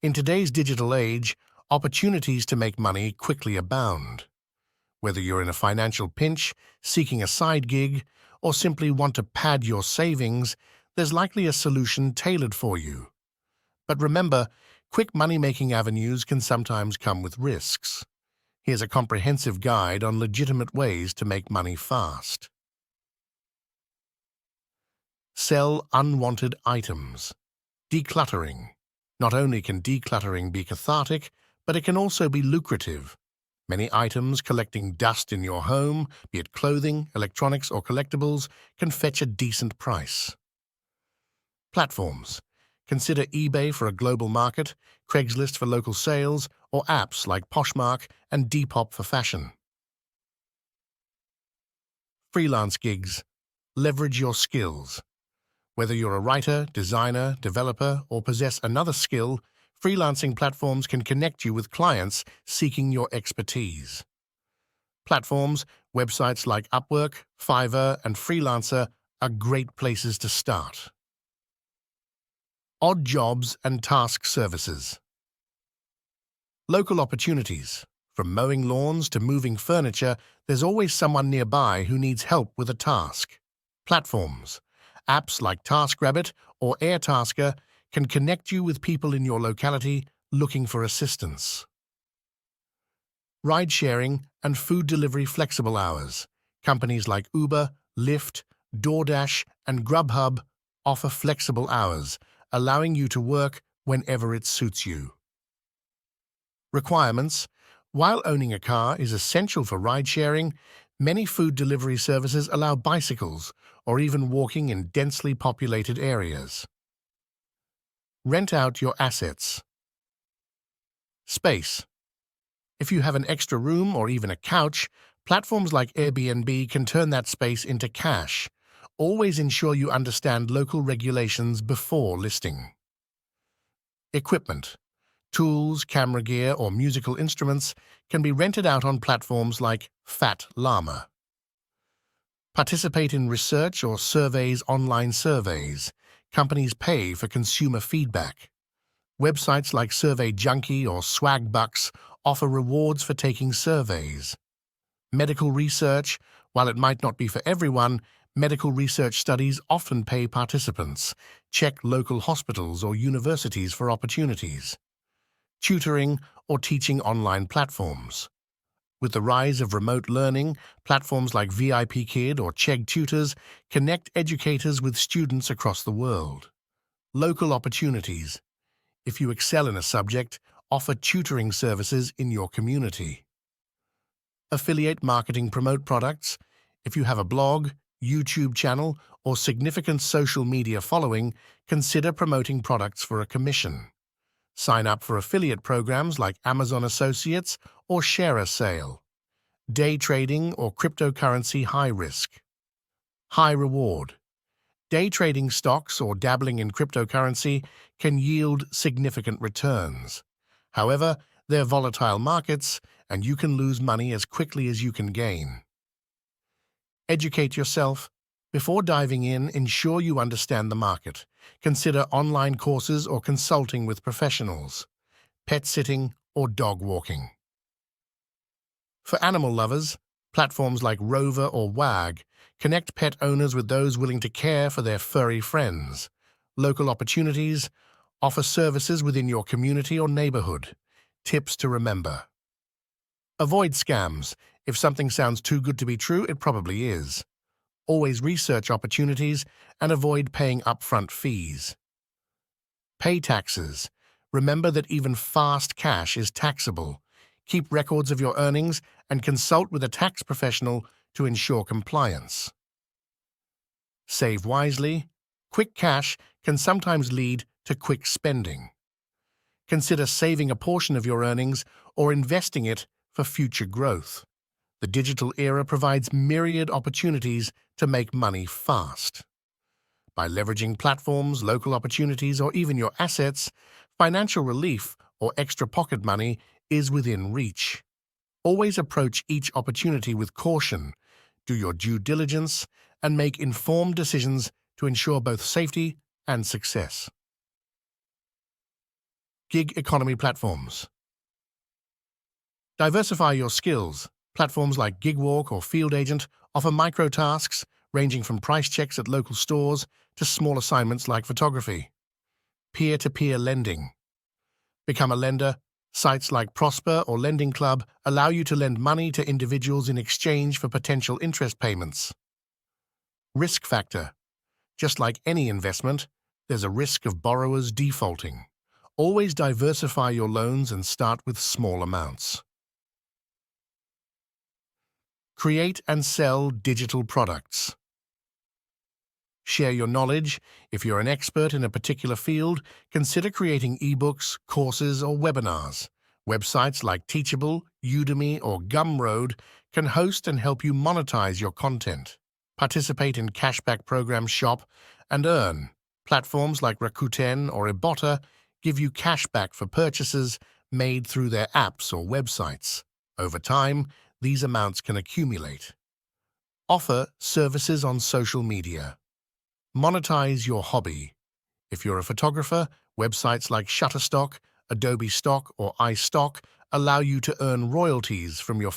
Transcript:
In today's digital age, opportunities to make money quickly abound. Whether you're in a financial pinch, seeking a side gig, or simply want to pad your savings, there's likely a solution tailored for you. But remember, quick money-making avenues can sometimes come with risks. Here's a comprehensive guide on legitimate ways to make money fast. Sell unwanted items. Decluttering. Not only can decluttering be cathartic, but it can also be lucrative. Many items collecting dust in your home, be it clothing, electronics, or collectibles, can fetch a decent price. Platforms. Consider eBay for a global market, Craigslist for local sales, or apps like Poshmark and Depop for fashion. Freelance gigs. Leverage your skills. Whether you're a writer, designer, developer, or possess another skill, freelancing platforms can connect you with clients seeking your expertise. Platforms, websites like Upwork, Fiverr, and Freelancer are great places to start. Odd jobs and task services. Local opportunities. From mowing lawns to moving furniture, there's always someone nearby who needs help with a task. Platforms. Apps like TaskRabbit or Airtasker can connect you with people in your locality looking for assistance. Ride-sharing and food delivery flexible hours. Companies like Uber, Lyft, DoorDash, and Grubhub offer flexible hours, allowing you to work whenever it suits you. Requirements. While owning a car is essential for ride-sharing, many food delivery services allow bicycles or even walking in densely populated areas. Rent out your assets. Space. If you have an extra room or even a couch, platforms like Airbnb can turn that space into cash. Always ensure you understand local regulations before listing. Equipment. Tools, camera gear, or musical instruments can be rented out on platforms like Fat Llama. Participate in research or surveys online surveys. Companies pay for consumer feedback. Websites like Survey Junkie or Swagbucks offer rewards for taking surveys. Medical research. While it might not be for everyone, medical research studies often pay participants. Check local hospitals or universities for opportunities. Tutoring or teaching online platforms. With the rise of remote learning, platforms like VIPKid or Chegg Tutors connect educators with students across the world. Local opportunities. If you excel in a subject, offer tutoring services in your community. Affiliate marketing. Promote products. If you have a blog, YouTube channel, or significant social media following, consider promoting products for a commission. Sign up for affiliate programs like Amazon Associates or Share a Sale. Day trading or cryptocurrency. High risk. High reward. Day trading stocks or dabbling in cryptocurrency can yield significant returns. However, they're volatile markets, and you can lose money as quickly as you can gain. Educate yourself. Before diving in, ensure you understand the market. Consider online courses or consulting with professionals. Pet sitting or dog walking. For animal lovers, platforms like Rover or Wag connect pet owners with those willing to care for their furry friends. Local opportunities. Offer services within your community or neighborhood. Tips to remember. Avoid scams. If something sounds too good to be true, it probably is. Always research opportunities and avoid paying upfront fees. Pay taxes. Remember that even fast cash is taxable. Keep records of your earnings and consult with a tax professional to ensure compliance. Save wisely. Quick cash can sometimes lead to quick spending. Consider saving a portion of your earnings or investing it for future growth. The digital era provides myriad opportunities to make money fast. By leveraging platforms, local opportunities, or even your assets, financial relief or extra pocket money is within reach. Always approach each opportunity with caution, do your due diligence, and make informed decisions to ensure both safety and success. Gig economy platforms. Diversify your skills. Platforms like Gigwalk or Field Agent offer micro-tasks ranging from price checks at local stores to small assignments like photography. Peer-to-peer lending. Become a lender. Sites like Prosper or Lending Club allow you to lend money to individuals in exchange for potential interest payments. Risk factor. Just like any investment, there's a risk of borrowers defaulting. Always diversify your loans and start with small amounts. Create and sell digital products. Share your knowledge. If you're an expert in a particular field, consider creating ebooks, courses, or webinars. Websites like Teachable, Udemy, or Gumroad can host and help you monetize your content. Participate in cashback programs, shop, and earn. Platforms like Rakuten or Ibotta give you cashback for purchases made through their apps or websites. Over time, these amounts can accumulate. Offer services on social media. Monetize your hobby. If you're a photographer, websites like Shutterstock, Adobe Stock, or iStock allow you to earn royalties from your